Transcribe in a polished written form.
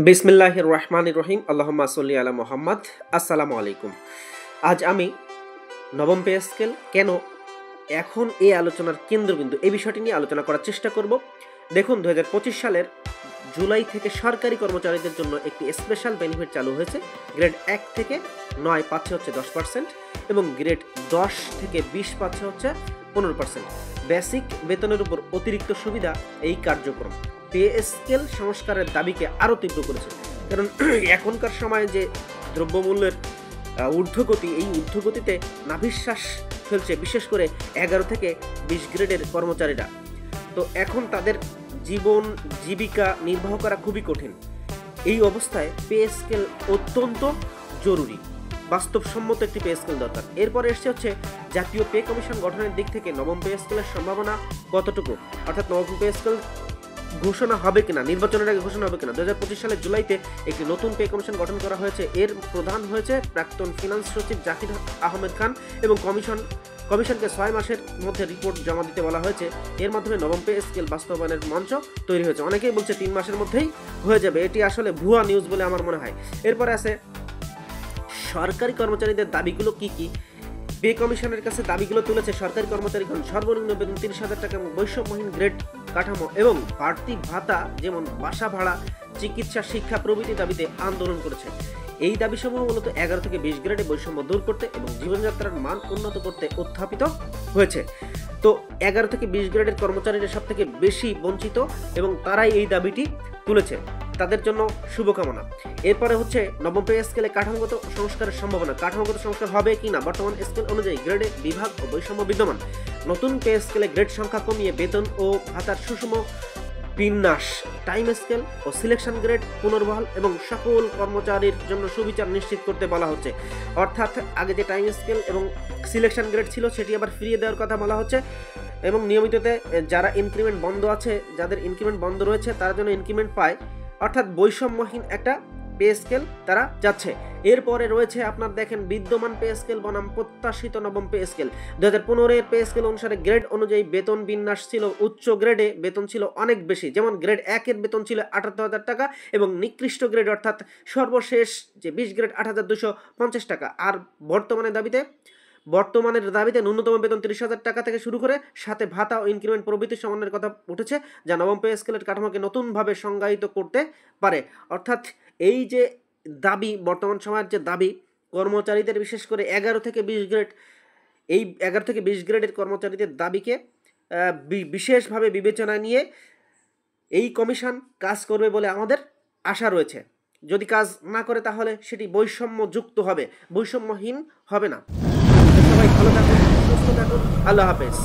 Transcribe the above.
বিসমিল্লাহির রহমানির রহিম। আল্লাহুম্মা সাল্লি আলা মুহাম্মদ। আসসালামু আলাইকুম। আজ আমি নবম পে স্কেল কেন এখন এই আলোচনার কেন্দ্রবিন্দু এই বিষয়টি নিয়ে আলোচনা করার চেষ্টা করব। দেখুন, 2025 সালের জুলাই থেকে সরকারি কর্মচারীদের জন্য একটি স্পেশাল বেনিফিট চালু হয়েছে। গ্রেড 1 থেকে 9 পাচ্ছে হচ্ছে 10% এবং গ্রেড 10 থেকে 20 পাচ্ছে হচ্ছে 15%। বেসিক বেতনের উপর অতিরিক্ত সুবিধা এই কার্যক্রম পে স্কেল সংস্কারের দাবিকে আরও তীব্র করেছে। কারণ এখনকার সময়ে যে দ্রব্যমূল্যের ঊর্ধ্বগতি, এই ঊর্ধ্বগতিতে নাভিশ্বাস ফেলছে বিশেষ করে 11 থেকে 20 গ্রেডের কর্মচারীরা। তো এখন তাদের জীবন জীবিকা নির্বাহ করা খুবই কঠিন। এই অবস্থায় পে স্কেল অত্যন্ত জরুরি, বাস্তবসম্মত একটি পে স্কেল দরকার। এরপরে এসছে হচ্ছে জাতীয় পে কমিশন গঠনের দিক থেকে নবম পে স্কেলের সম্ভাবনা কতটুকু, অর্থাৎ নবম পে স্কেল ঘোষণা হবে কিনা, নির্বাচনের আগে ঘোষণা হবে কিনা। 2025 সালের জুলাইতে একটি নতুন পে কমিশন গঠন করা হয়েছে। এর প্রধান হয়েছে প্রাক্তন ফিনান্স সচিব জাকির আহমেদ খান এবং কমিশনকে 6 মাসের মধ্যে রিপোর্ট জমা দিতে বলা হয়েছে। এর মাধ্যমে নবম পে স্কেল বাস্তবায়নের মঞ্চ তৈরি হয়েছে। অনেকেই বলছে 3 মাসের মধ্যেই হয়ে যাবে। এটি আসলে ভুয়া নিউজ বলে আমার মনে হয়। এরপরে আছে সরকারি কর্মচারীদের দাবিগুলো কি কি। পে কমিশনের কাছে দাবিগুলো তুলেছে সরকারি কর্মচারীগণ সর্বনিম্ন বেতন 30,000 টাকা এবং বৈষম্যহীন গ্রেড কাঠামো এবং বাড়তি ভাতা যেমন বাসা ভাড়া, চিকিৎসা, শিক্ষা প্রভৃতি দাবিতে আন্দোলন করেছে। এই দাবিসমূহ মূলত 11 থেকে 20 গ্রেডে বৈষম্য দূর করতে এবং জীবনযাত্রার মান উন্নত করতে উত্থাপিত হয়েছে। তো 11 থেকে 20 গ্রেডের কর্মচারীরা সব থেকে বেশি বঞ্চিত এবং তারাই এই দাবিটি তুলেছে। তাদের জন্য শুভকামনা। এরপরে হচ্ছে নবম পে স্কেলে কাঠামোগত সংস্কারের সম্ভাবনা। কাঠামোগত সংস্কার হবে কিনা। বর্তমান স্কেল অনুযায়ী গ্রেডে বিভাগ ও বৈষম্য বিদ্যমান। নতুন পে স্কেলে গ্রেড সংখ্যা কমিয়ে বেতন ও ভাতার সুষম বিন্যাস, টাইম স্কেল ও সিলেকশন গ্রেড পুনর্বহাল এবং সকল কর্মচারীর জন্য সুবিচার নিশ্চিত করতে বলা হচ্ছে। অর্থাৎ আগে যে টাইম স্কেল এবং সিলেকশন গ্রেড ছিল সেটি আবার ফিরিয়ে দেওয়ার কথা বলা হচ্ছে এবং নিয়মিততে যারা ইনক্রিমেন্ট বন্ধ আছে, যাদের ইনক্রিমেন্ট বন্ধ রয়েছে তারা যেন ইনক্রিমেন্ট পায়, অর্থাৎ বৈষম্যহীন একটা পে স্কেল তারা যাচ্ছে। এরপরে রয়েছে আপনার দেখেন বিদ্যমান পে স্কেল বনাম প্রত্যাশিত নবম পে স্কেল। 2015 এর পে স্কেল অনুসারে গ্রেড অনুযায়ী বেতন বিন্যাস ছিল উচ্চ গ্রেডে বেতন ছিল অনেক বেশি, যেমন গ্রেড 1 এর বেতন ছিল 78,000 টাকা এবং নিকৃষ্ট গ্রেড অর্থাৎ সর্বশেষ যে 20 গ্রেড 8,250 টাকা। আর বর্তমানের দাবিতে ন্যূনতম বেতন 30,000 টাকা থেকে শুরু করে সাথে ভাতা ও ইনক্রিমেন্ট প্রভৃতি সমন্বয়ের কথা উঠেছে, যা নবম পে স্কেলের কাঠামোকে নতুনভাবে সংজ্ঞায়িত করতে পারে। অর্থাৎ এই যে দাবি, বর্তমান সময়ের যে দাবি কর্মচারীদের, বিশেষ করে 11 থেকে 20 গ্রেড, এই 11 থেকে 20 গ্রেডের কর্মচারীদের দাবিকে বিশেষভাবে বিবেচনায় নিয়ে এই কমিশন কাজ করবে বলে আমাদের আশা রয়েছে। যদি কাজ না করে তাহলে সেটি বৈষম্যযুক্ত হবে, বৈষম্যহীন হবে না। সবাই ভালো থাকুন, সুস্থ থাকুন। আল্লাহ হাফেজ।